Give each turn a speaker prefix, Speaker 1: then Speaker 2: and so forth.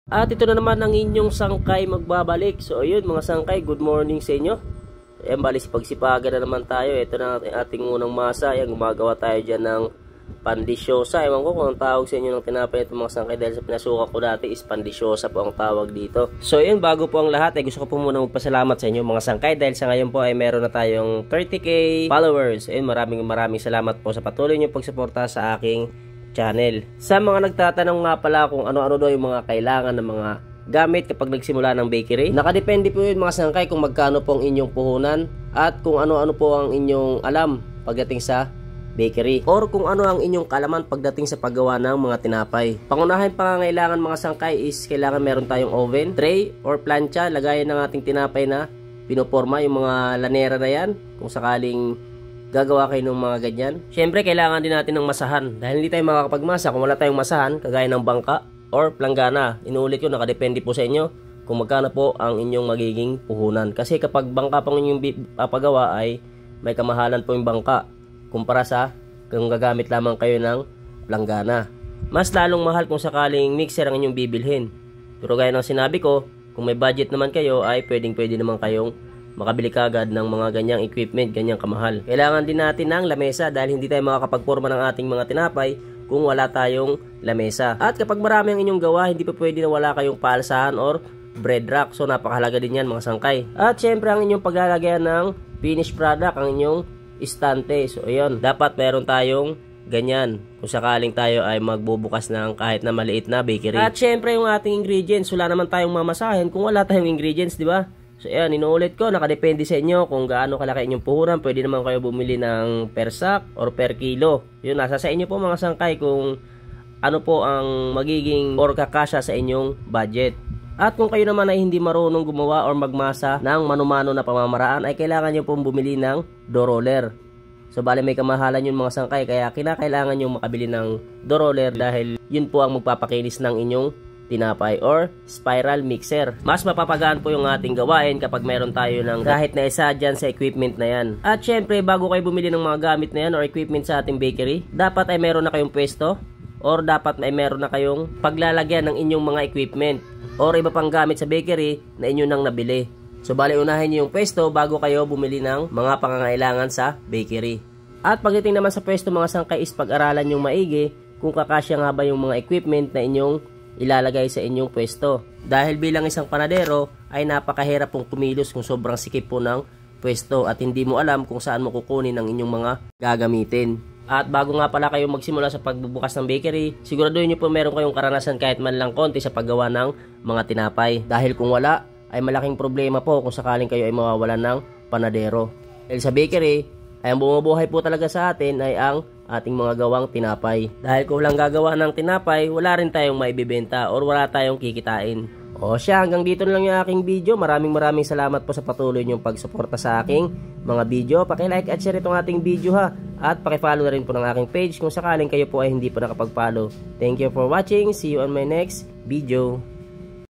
Speaker 1: At ito na naman ang inyong sangkay magbabalik. So ayun mga sangkay, good morning sa inyo. Ayan, bali pagsipagan na naman tayo. Ito na ating unang masa. Ayan, gumagawa tayo dyan ng pandisyosa. Ewan ko kung ang tawag sa inyo ng tinapay ito mga sangkay, dahil sa pinasuka ko dati is pandisyosa po ang tawag dito. So ayun, bago po ang lahat ay gusto ko po muna magpasalamat sa inyo mga sangkay, dahil sa ngayon po ay meron na tayong 30k followers. Ayun, maraming salamat po sa patuloy nyo pagsuporta sa aking channel. Sa mga nagtatanong nga pala kung ano-ano daw yung mga kailangan ng mga gamit kapag nagsimula ng bakery, nakadepende po yun mga sangkay kung magkano po ang inyong puhunan at kung ano-ano po ang inyong alam pagdating sa bakery, or kung ano ang inyong kalaman pagdating sa paggawa ng mga tinapay. Pangunahing pangangailangan mga sangkay is kailangan meron tayong oven, tray or plancha, lagayan ng ating tinapay na pinoporma, yung mga lanera na yan kung sakaling gagawa kayo ng mga ganyan. Syempre kailangan din natin ng masahan, dahil hindi tayo makakapagmasa kung wala tayong masahan kagaya ng bangka or planggana. Inuulit ko, nakadepende po sa inyo kung magkano po ang inyong magiging puhunan, kasi kapag bangka pang inyong papagawa ay may kamahalan po yung bangka kumpara sa kung gagamit lamang kayo ng planggana. Mas lalong mahal kung sakaling mixer ang inyong bibilhin. Pero gaya ng sinabi ko, kung may budget naman kayo ay pwede naman kayong makabili kagad ng mga ganyang equipment, ganyang kamahal. Kailangan din natin ng lamesa, dahil hindi tayo makakapagporma ng ating mga tinapay kung wala tayong lamesa. At kapag marami ang inyong gawa, hindi pa pwede na wala kayong paalsahan or bread rack. So napakahalaga din yan mga sangkay. At syempre ang inyong paglalagyan ng finished product, ang inyong istante. So ayun, dapat meron tayong ganyan kung sakaling tayo ay magbubukas ng kahit na maliit na bakery. At syempre yung ating ingredients, wala naman tayong mamasahin kung wala tayong ingredients, di ba? So ayan, inuulit ko, nakadepende sa inyo kung gaano kalaki inyong puhunan. Pwede naman kayo bumili ng per sack or per kilo. Yun, nasa sa inyo po mga sangkay kung ano po ang magiging or kakasya sa inyong budget. At kung kayo naman ay hindi marunong gumawa or magmasa ng mano-mano na pamamaraan, ay kailangan nyo pong bumili ng dough roller. So bali may kamahalan yun mga sangkay, kaya kinakailangan nyo makabili ng dough roller, dahil yun po ang magpapakinis ng inyong tinapay or spiral mixer. Mas mapapagaan po yung ating gawain kapag meron tayo ng kahit na isa dyan sa equipment na yan. At syempre, bago kayo bumili ng mga gamit na yan or equipment sa ating bakery, dapat ay meron na kayong pwesto or dapat ay meron na kayong paglalagyan ng inyong mga equipment or iba pang gamit sa bakery na inyo nang nabili. So bali, unahin nyo yung pwesto bago kayo bumili ng mga pangangailangan sa bakery. At pagdating naman sa pwesto mga sangkay is pag-aralan yung maigi kung kakasya nga ba yung mga equipment na inyong ilalagay sa inyong pwesto. Dahil bilang isang panadero ay napakahirap pong kumilos kung sobrang sikip po ng pwesto at hindi mo alam kung saan mo kukunin ang inyong mga gagamitin. At bago nga pala kayo magsimula sa pagbubukas ng bakery, siguraduhin nyo po meron kayong karanasan kahit man lang konti sa paggawa ng mga tinapay. Dahil kung wala, ay malaking problema po kung sakaling kayo ay mawawalan ng panadero. Dahil sa bakery, ay ang bumubuhay po talaga sa atin ay ang ating mga gawang tinapay. Dahil kung walang gagawa ng tinapay, wala rin tayong maibibenta or wala tayong kikitain. O siya, hanggang dito na lang yung aking video. Maraming salamat po sa patuloy niyong pagsuporta sa aking mga video. Paki-like at share itong ating video ha. At paki-follow na rin po ng aking page kung sakaling kayo po ay hindi pa nakapag-follow. Thank you for watching. See you on my next video.